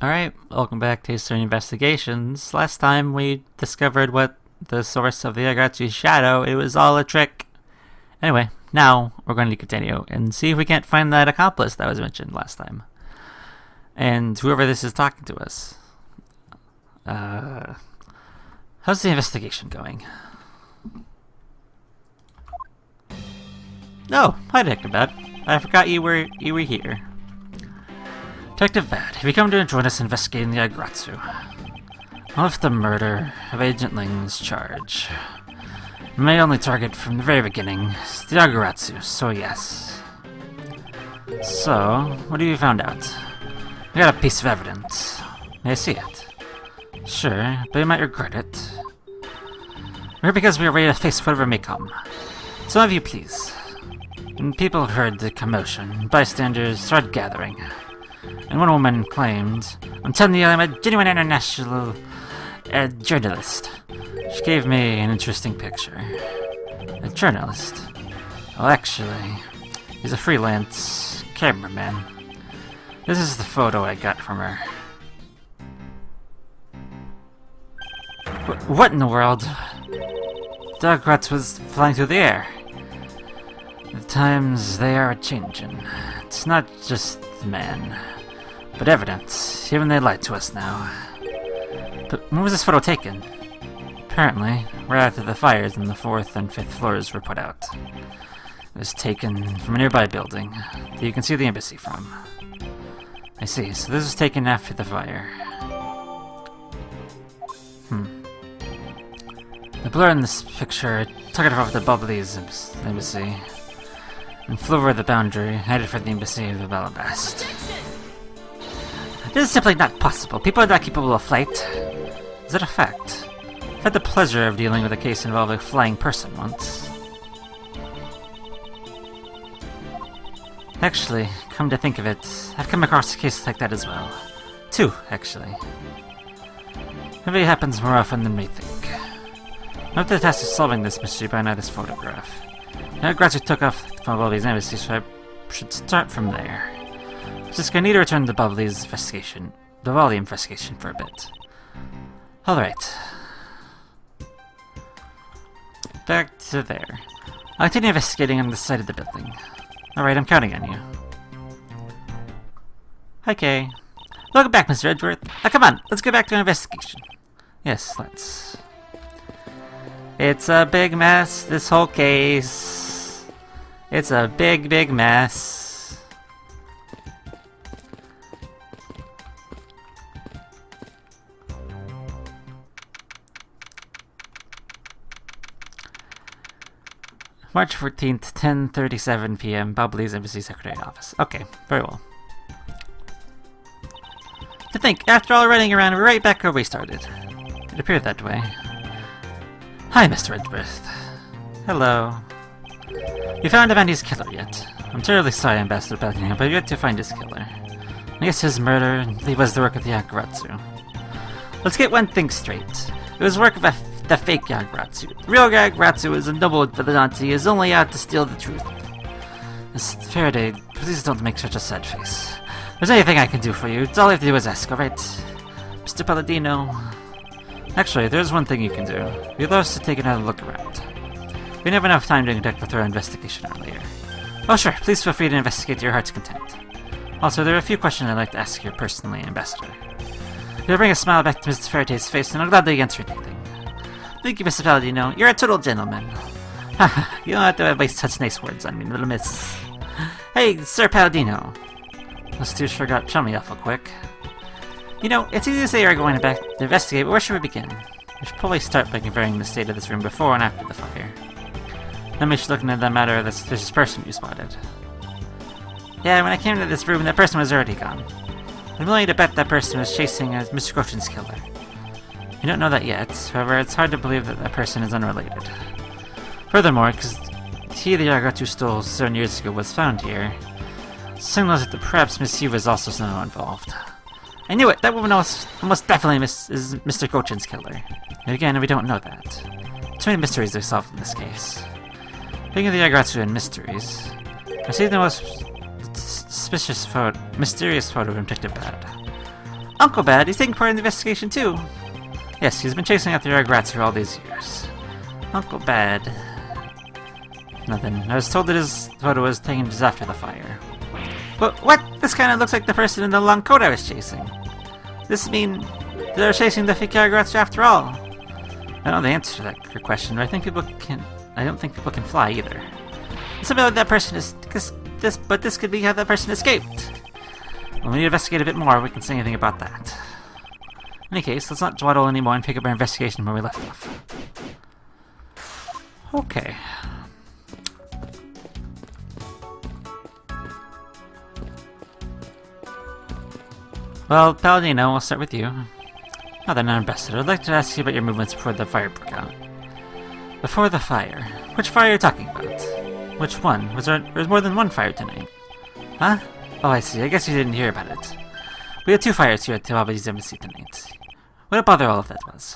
Alright, welcome back to History Investigations. Last time we discovered what the source of the Agatsu's shadow, it was all a trick. Anyway, now we're going to continue and see if we can't find that accomplice that was mentioned last time. And whoever this is talking to us. How's the investigation going? Oh, hi Detective Bad. I forgot you were here. Detective Bad, have you come to join us investigating the Agratsu? Of the murder of Agent Ling's charge. My only target from the very beginning is the Agratsu, so yes. So, what have you found out? I got a piece of evidence. May I see it? Sure, but you might regret it. We're here because we are ready to face whatever may come. Some of you, please. When people heard the commotion, bystanders started gathering. And one woman claimed, "I'm telling you, I'm a genuine international journalist." She gave me an interesting picture. A journalist? Well, actually, he's a freelance cameraman. This is the photo I got from her. What in the world? Dogratz was flying through the air. The times, they are changing. It's not just the man, but evidence. Even they lied to us now. But when was this photo taken? Apparently, right after the fires in the 4th and 5th floors were put out. It was taken from a nearby building that you can see the embassy from. I see, so this was taken after the fire. The blur in this picture took it off the Babyl's embassy and flew over the boundary, headed for the embassy of Babahl. This is simply not possible. People are not capable of flight. Is that a fact? I've had the pleasure of dealing with a case involving a flying person once. Actually, come to think of it, I've come across a case like that as well. 2, actually. Maybe it happens more often than we think. I hope the task of solving this mystery by now this photograph. Now Gratsu took off from Babyl's embassy, so I should start from there. Just gonna need to return to Babyl's investigation, the Babyl's investigation for a bit. Alright. Back to there. I'll continue investigating on the side of the building. Alright, I'm counting on you. Hi, Kay. Welcome back, Mr. Edgeworth. Now come on, let's get back to our investigation. Yes, let's. It's a big mess, this whole case. It's a big, big mess. March 14th, 10:37 p.m., Babyl's Embassy Secretary Office. Okay, very well. To think, after all running around, we're right back where we started. It appeared that way. Hi, Mr. Edgeworth. Hello. You found Amandi's killer yet? I'm terribly sorry, Ambassador Paladino, but you had to find his killer. I guess his murder was the work of the Agratsu. Let's get one thing straight. It was work of the fake Agratsu. The real Agratsu is a noble vigilante who is only out to steal the truth. Miss Faraday, please don't make such a sad face. If there's anything I can do for you, all I have to do is ask, alright? Mr. Palladino. Actually, there's one thing you can do. We'd love us to take another look around. We didn't have enough time to conduct a thorough investigation earlier. Oh sure, please feel free to investigate to your heart's content. Also, there are a few questions I'd like to ask you personally, Ambassador. You'll bring a smile back to Mr. Faraday's face, and I'll gladly answer anything. Thank you, Mr. Palladino. You're a total gentleman. Haha, you don't have to waste such nice words on me, little miss. Hey, Sir Palladino. Those two sure got chummy awful quick. You know, it's easy to say we're going back to investigate, but where should we begin? We should probably start by comparing the state of this room before and after the fire. Then we should look into the matter of the suspicious person you spotted. Yeah, when I came into this room, that person was already gone. I'm willing to bet that person was chasing Mr. Gochin's killer. We don't know that yet, however, it's hard to believe that that person is unrelated. Furthermore, because he the Agratsu stole 7 years ago was found here, signals that perhaps Miss Yu was also somehow involved. I knew it! That woman almost definitely is Mr. Gochin's killer. And again, we don't know that. Too many mysteries to solve in this case. Speaking of the Agratsu and mysteries, I see the most mysterious photo from Detective Bad. Uncle Bad, he's taking part in the investigation too. Yes, he's been chasing after our rats for all these years. Uncle Bad. Nothing. I was told that his photo was taken just after the fire. But what? This kind of looks like the person in the long coat I was chasing. Does this mean they're chasing the fake rats after all? I don't know the answer to that question, but I don't think people can fly either. Something like that person is but this could be how that person escaped. Well, we need to investigate a bit more if we can say anything about that. In any case, let's not dawdle anymore and pick up our investigation where we left off. Okay. Well, Palladino, I'll start with you. Now then, Ambassador, I'd like to ask you about your movements before the fire broke out. Before the fire? Which fire are you talking about? Which one? There was more than one fire tonight. Huh? Oh, I see. I guess you didn't hear about it. We had 2 fires here at Babahl's embassy tonight. What a bother all of that was.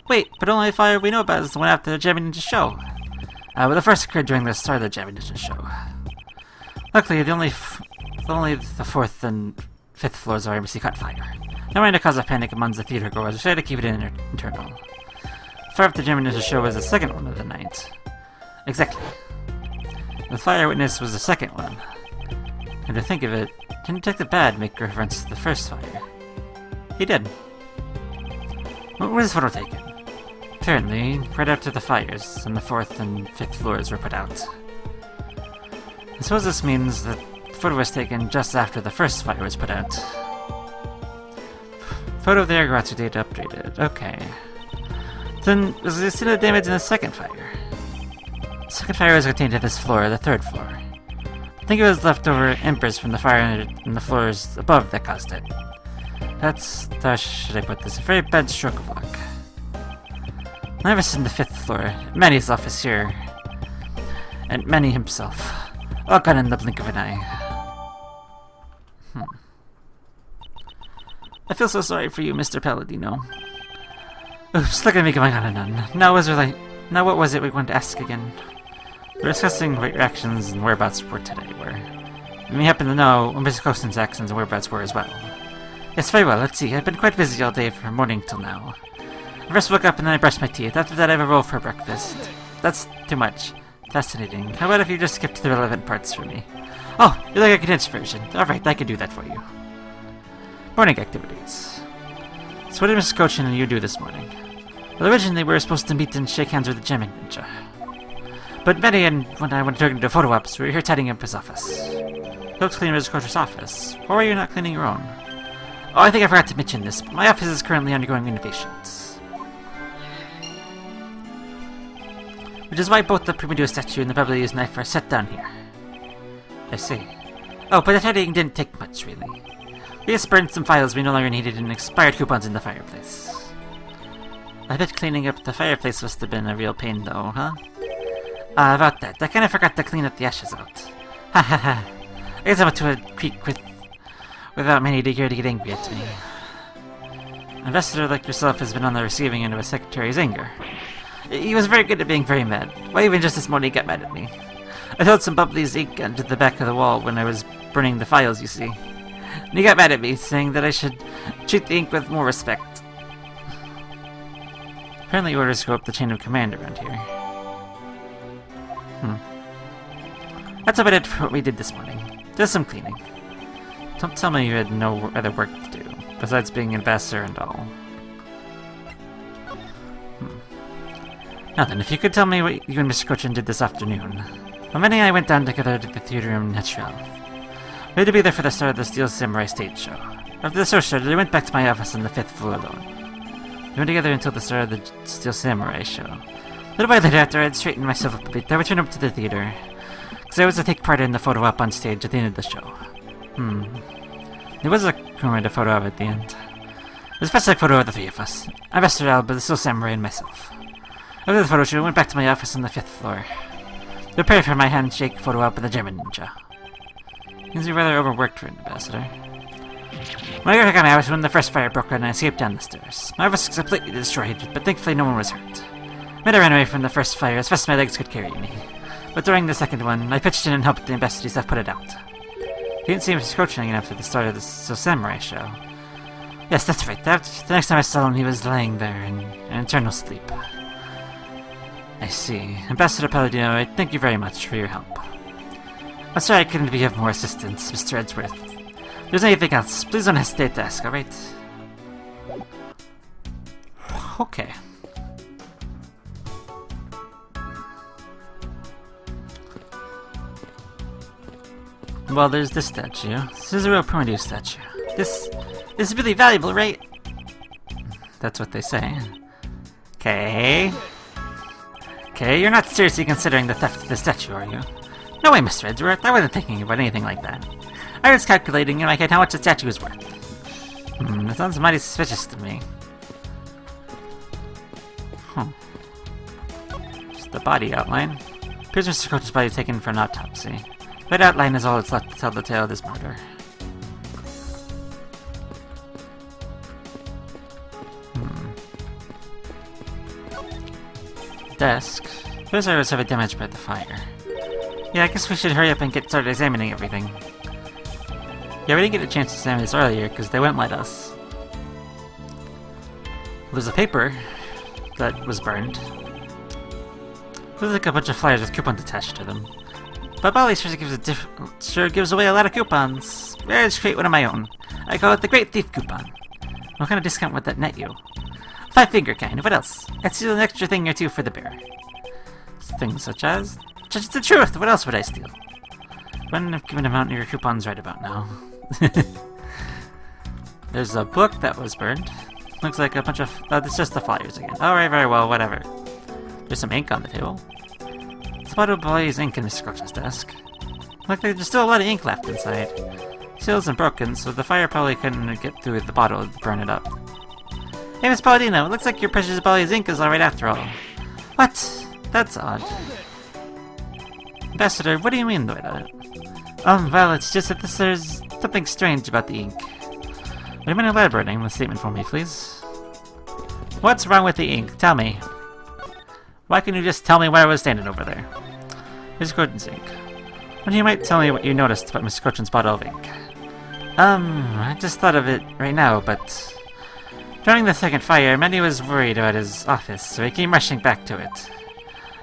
Wait, but only the fire we know about is the one after the Jammy Ninja show. Well, the first occurred during the start of the Jammy Ninja show. Luckily, only the 4th and 5th floors of our embassy caught fire. Not wanting to cause a panic among the theater goers, we tried to keep it internal. The fire after the Jammy Ninja show was the second one of the night. Exactly. The fire witness was the second one. And to think of it, didn't Detective Bad make reference to the first fire? He did. When was this photo taken? Apparently, right after the fires, and the 4th and 5th floors were put out. I suppose this means that the photo was taken just after the first fire was put out. Photo of the Airgratsu data updated. Okay. Then, was there still damage in the second fire? The second fire was contained at this floor, the 3rd floor. I think it was leftover embers from the fire in the floors above that caused it. That's, how should I put this, a very bad stroke of luck. I was in the 5th floor, Manny's office here, and Manny himself, all gone in the blink of an eye. I feel so sorry for you, Mr. Palladino. Oops, look at me going on and on. Now what was it we wanted to ask again? We were discussing what your actions and whereabouts were today were. And we happen to know what Mr. Coaston's actions and whereabouts were as well. Yes, very well, let's see. I've been quite busy all day from morning till now. I first woke up and then I brushed my teeth. After that I have a roll for breakfast. That's too much. Fascinating. How about if you just skip to the relevant parts for me? Oh, you like a condensed version. Alright, I can do that for you. Morning activities. So what did Mrs. Cochin and you do this morning? Well, originally we were supposed to meet and shake hands with the Jammy Ninja. But Betty and when I went to the photo ops, we were here tidying up his office. You helped clean Mrs. Cochin's office. Why were you not cleaning your own? Oh, I think I forgot to mention this, but my office is currently undergoing renovations. Which is why both the Primido statue and the Babahl's knife are set down here. I see. Oh, but the tidying didn't take much, really. We just burned some files we no longer needed and expired coupons in the fireplace. I bet cleaning up the fireplace must have been a real pain, though, huh? About that, I kinda forgot to clean up the ashes out. Ha ha ha. I guess I went to a creek without many to get angry at me. An ambassador like yourself has been on the receiving end of a secretary's anger. He was very good at being very mad. Why, even just this morning he got mad at me. I held some Babahl's ink onto the back of the wall when I was burning the files, you see. And he got mad at me, saying that I should treat the ink with more respect. Apparently orders go up the chain of command around here. That's about it for what we did this morning. Just some cleaning. Don't tell me you had no other work to do, besides being ambassador and all. Now then, if you could tell me what you and Mr. Cochin did this afternoon. Well, Manny and I went down together to the theater in Edgeworth. We had to be there for the start of the Steel Samurai stage show. After the show started, I went back to my office on the 5th floor alone. We went together until the start of the Steel Samurai show. A little while later, after I had straightened myself up a bit, I returned up to the theater, because I was to take part in the photo op on stage at the end of the show. There was a commemorative photo op at the end. It was a fantastic photo of the 3 of us. Ambassador Alba, the Steel Samurai, and myself. After the photo shoot, I went back to my office on the 5th floor. To prepare for my handshake photo op with the Jammy Ninja. Seems to be rather overworked for an ambassador. When I got back on my office, when the first fire broke out and I escaped down the stairs. My office was completely destroyed, but thankfully no one was hurt. When I ran away from the first fire as fast as my legs could carry me. But during the second one, I pitched in and helped the ambassador staff put it out. He didn't see Mr. Cochin again after the start of the Samurai show. Yes, that's right. The next time I saw him, he was lying there in an eternal sleep. I see. Ambassador Palladino, I thank you very much for your help. I'm sorry I couldn't be of more assistance, Mr. Edgeworth. If there's anything else, please don't hesitate to ask, alright? Okay. Well, there's this statue. This is a real Prometheus statue. This is really valuable, right? That's what they say. Okay. Okay, you're not seriously considering the theft of the statue, are you? No way, Mr. Edgeworth. I wasn't thinking about anything like that. I was calculating in my head how much the statue is worth. That sounds mighty suspicious to me. Just the body outline. Appears Mr. Coach's body taken for an autopsy. That outline is all that's left to tell the tale of this murder. Desk. Those areas have been damaged by the fire. Yeah, I guess we should hurry up and get started examining everything. Yeah, we didn't get a chance to examine this earlier because they wouldn't let us. There's a paper that was burned. There's like a bunch of flyers with coupons attached to them. Babahl sure gives away a lot of coupons. Let's create one of my own. I call it the Great Thief Coupon. What kind of discount would that net you? 5-finger kind. What else? I'd steal an extra thing or two for the bearer. Things such as... Just the truth! What else would I steal? Wouldn't have given amount your coupons right about now. There's a book that was burned. Looks like a bunch of... it's just the flyers again. Alright, very well, whatever. There's some ink on the table. It's a bottle of Babahl's ink in Mr. Coach's desk. Looks like there's still a lot of ink left inside. Seal isn't broken, so the fire probably couldn't get through the bottle to burn it up. Hey, Miss Palladino, it looks like your precious Babahl's ink is alright after all. What? That's odd. Ambassador, what do you mean by that? Well, it's just that there's something strange about the ink. Would you mind elaborating on the statement for me, please? What's wrong with the ink? Tell me. Why can't you just tell me why I was standing over there? Mr. Cochin's ink. Well, you might tell me what you noticed about Mr. Cochin's bottle of ink. I just thought of it right now, but... During the second fire, Mandy was worried about his office, so he came rushing back to it.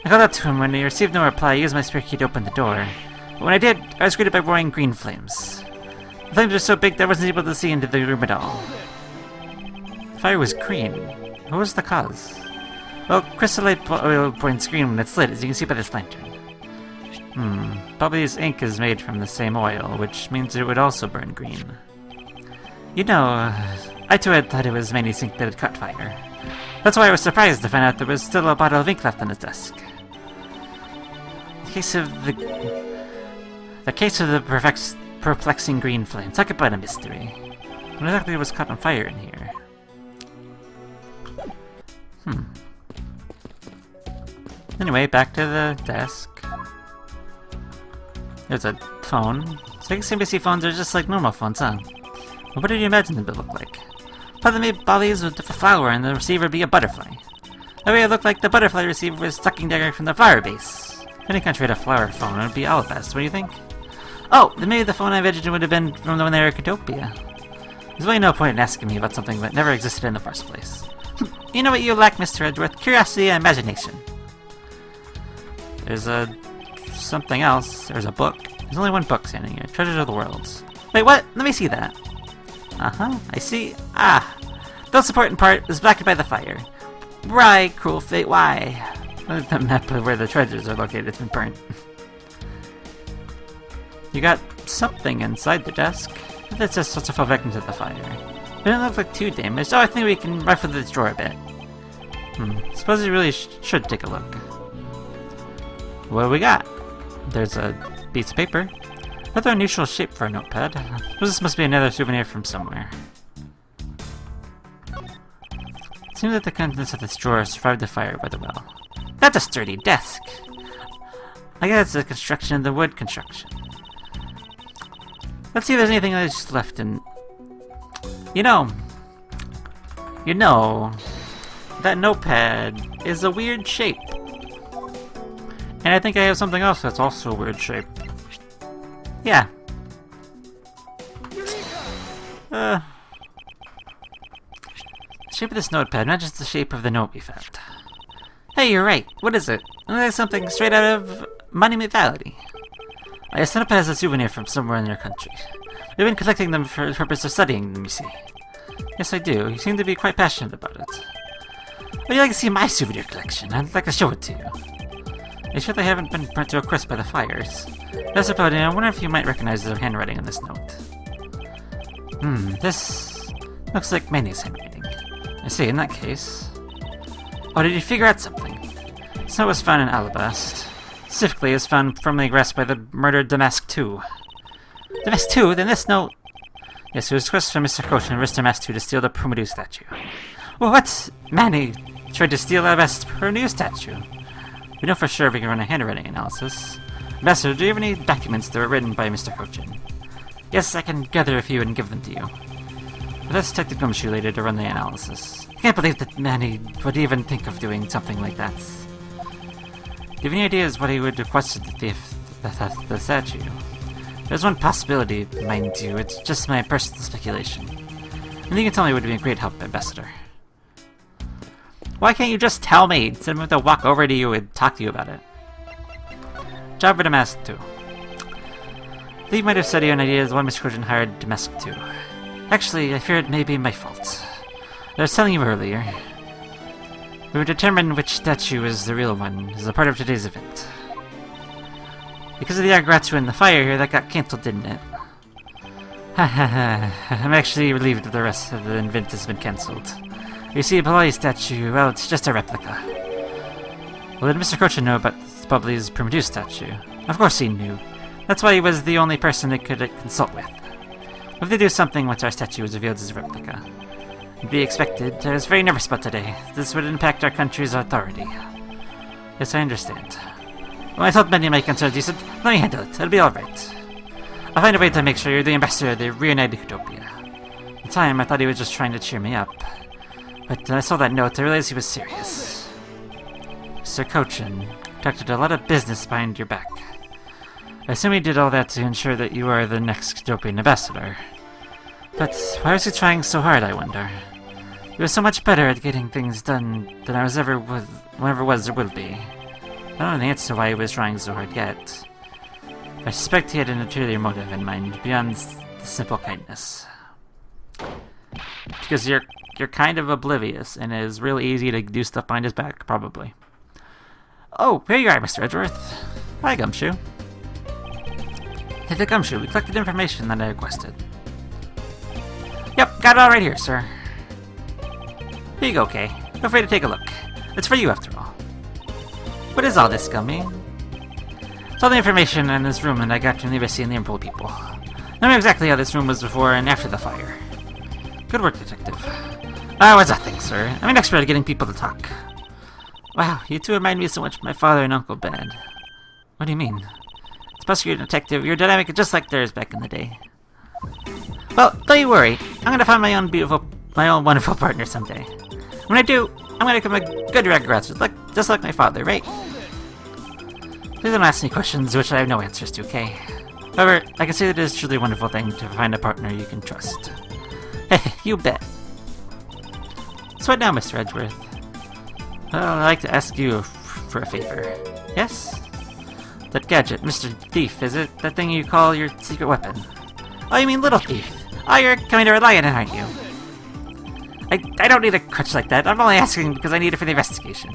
I called out to him when he received no reply. I used my spare key to open the door. But when I did, I was greeted by roaring green flames. The flames were so big that I wasn't able to see into the room at all. The fire was green. What was the cause? Well, crystallite oil burns green when it's lit, as you can see by this lantern. Babahl's ink is made from the same oil, which means it would also burn green. You know, I too had thought it was Manny's ink that had caught fire. That's why I was surprised to find out there was still a bottle of ink left on his desk. The case of the perplexing green flame. Talk about a mystery. What exactly was caught on fire in here? Anyway, back to the desk. There's a phone. So I guess NBC phones are just like normal phones, huh? Well, what did you imagine them to look like? Probably made Babahl's with a flower and the receiver be a butterfly. That way it looked like the butterfly receiver was sucking dagger from the flower base. If any country had a flower phone, it would be all the best, what do you think? Oh, then maybe the phone I imagined would have been from the one there in Catopia. There's really no point in asking me about something that never existed in the first place. You know what you lack, Mr. Edgeworth? Curiosity and imagination. There's something else. There's a book. There's only one book standing here. Treasures of the Worlds. Wait, what? Let me see that. I see. The most important part is blackened by the fire. Right, cruel fate, why? The map of where the treasures are located has been burnt. You got something inside the desk. That's just such a fall victim to the fire. It doesn't look like too damaged. Oh, I think we can rifle this drawer a bit. Suppose we really should take a look. What do we got? There's a piece of paper. Rather unusual shape for a notepad. This must be another souvenir from somewhere. It seems that the contents of this drawer survived the fire by the well. That's a sturdy desk! I guess it's a construction of the wood construction. Let's see if there's anything else left in... You know, that notepad is a weird shape. And I think I have something else that's also a weird shape. Yeah. shape of this notepad matches the shape of the note we found. Hey, you're right. What is it? It's something straight out of Monument Valley. I sent up as a souvenir from somewhere in your country. We've been collecting them for the purpose of studying them, you see. Yes, I do. You seem to be quite passionate about it. Would you like to see my souvenir collection? I'd like to show it to you. Are you sure they haven't been burnt to a crisp by the fires? Yes, about it. I wonder if you might recognize the handwriting on this note. This looks like Manny's handwriting. I see, in that case... Oh, did you figure out something? This note was found in Alabast. Specifically, it was found firmly grasped by the murdered Damask II. Damask II? Then this note... Yes, it was requested from Mr. Coach and Damask II to steal the Prometheus statue. Well, what? Manny tried to steal Alabast's Prometheus statue. We know for sure we can run a handwriting analysis. Ambassador, do you have any documents that were written by Mr. Cochin? Yes, I can gather a few and give them to you. But let's Detective Gumshoe later to run the analysis. I can't believe that Manny would even think of doing something like that. Do you have any ideas what he would request the statue? There's one possibility, mind you. It's just my personal speculation. And you can tell me would be a great help, Ambassador. Why can't you just tell me? Instead of to walk over to you and talk to you about it. Job for Damask II. I think you might have said you an idea of the one Mr. Cochin hired Damask II. Actually, I fear it may be my fault. I was telling you earlier. We will determine which statue is the real one as a part of today's event. Because of the Agratu and the fire here, that got cancelled, didn't it? I'm actually relieved that the rest of the event has been cancelled. You see, Babahl's statue, well, it's just a replica. Well, did Mr. Cochin know about Babahl's Prometheus statue? Of course he knew. That's why he was the only person they could consult with. If they do something once our statue is revealed as a replica. To be expected. I was very nervous about today. This would impact our country's authority. Yes, I understand. When I told many of my concerns, he said, let me handle it. It'll be alright. I'll find a way to make sure you're the ambassador of the reunited Utopia. At the time, I thought he was just trying to cheer me up. But when I saw that note, I realized he was serious. Sir Cochin conducted a lot of business behind your back. I assume he did all that to ensure that you are the next Utopian ambassador. But why was he trying so hard, I wonder? He was so much better at getting things done than I was ever was or will be. I don't know the answer to why he was trying so hard yet. I suspect he had an ulterior motive in mind, beyond the simple kindness. Because you're kind of oblivious, and it is really easy to do stuff behind his back, probably. Oh, here you are, Mr. Edgeworth. Hi, Gumshoe. Detective Gumshoe, we collected information that I requested. Yep, got it all right here, sir. Here you go, Kay. Feel free to take a look. It's for you, after all. What is all this, Gummy? It's all the information in this room that I got from the embassy and the Imperial people. I know exactly how this room was before and after the fire. Good work, Detective. Oh, it's nothing, sir. I'm an expert at getting people to talk. Wow, you two remind me so much of my father and Uncle Ben. What do you mean? Prosecutor Detective, your dynamic is just like theirs back in the day. Well, don't you worry. I'm gonna find my own wonderful partner someday. When I do, I'm gonna become a good Ragratsu, just like my father, right? Please don't ask me questions which I have no answers to, okay? However, I can say that it is truly a wonderful thing to find a partner you can trust. Hey, you bet. So what now, Mr. Edgeworth? Well, I'd like to ask you for a favor. Yes? That gadget, Mr. Thief, is it? That thing you call your secret weapon? Oh, you mean Little Thief? Oh, you're coming to rely on it, aren't you? I don't need a crutch like that. I'm only asking because I need it for the investigation.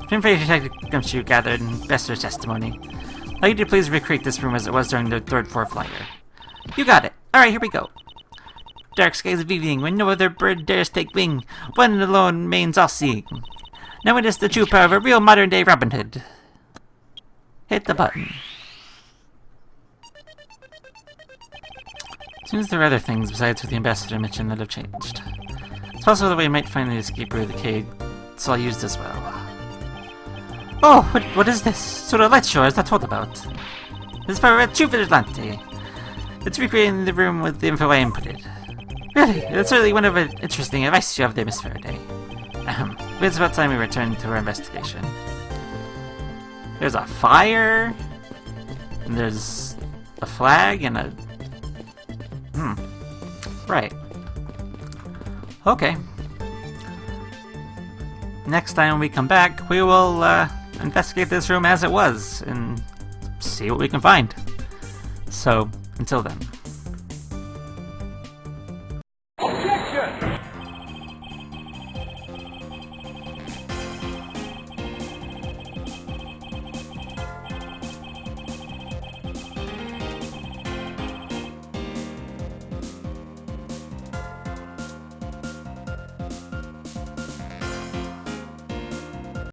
Information Detective Gumshoe gathered in Besser's testimony. I'd like you to please recreate this room as it was during the third floor flyer. You got it. Alright, here we go. Dark skies of evening, when no other bird dares take wing. One alone remains all-seeing. Now witness the true power of a real modern-day Robin Hood. Hit the button. Seems there are other things besides what the ambassador mentioned that have changed. It's also the way I might find the escape route of the cave, so I'll use as well. Oh, what is this? So the light show I was not told about. This is for a true vigilante. It's recreating the room with the info I inputted. Really? That's really one of the interesting advice you have there, Miss Faraday. It's about time we return to our investigation. There's a fire, and there's a flag, and a... Right. Okay. next time we come back, we will investigate this room as it was and see what we can find. So, until then.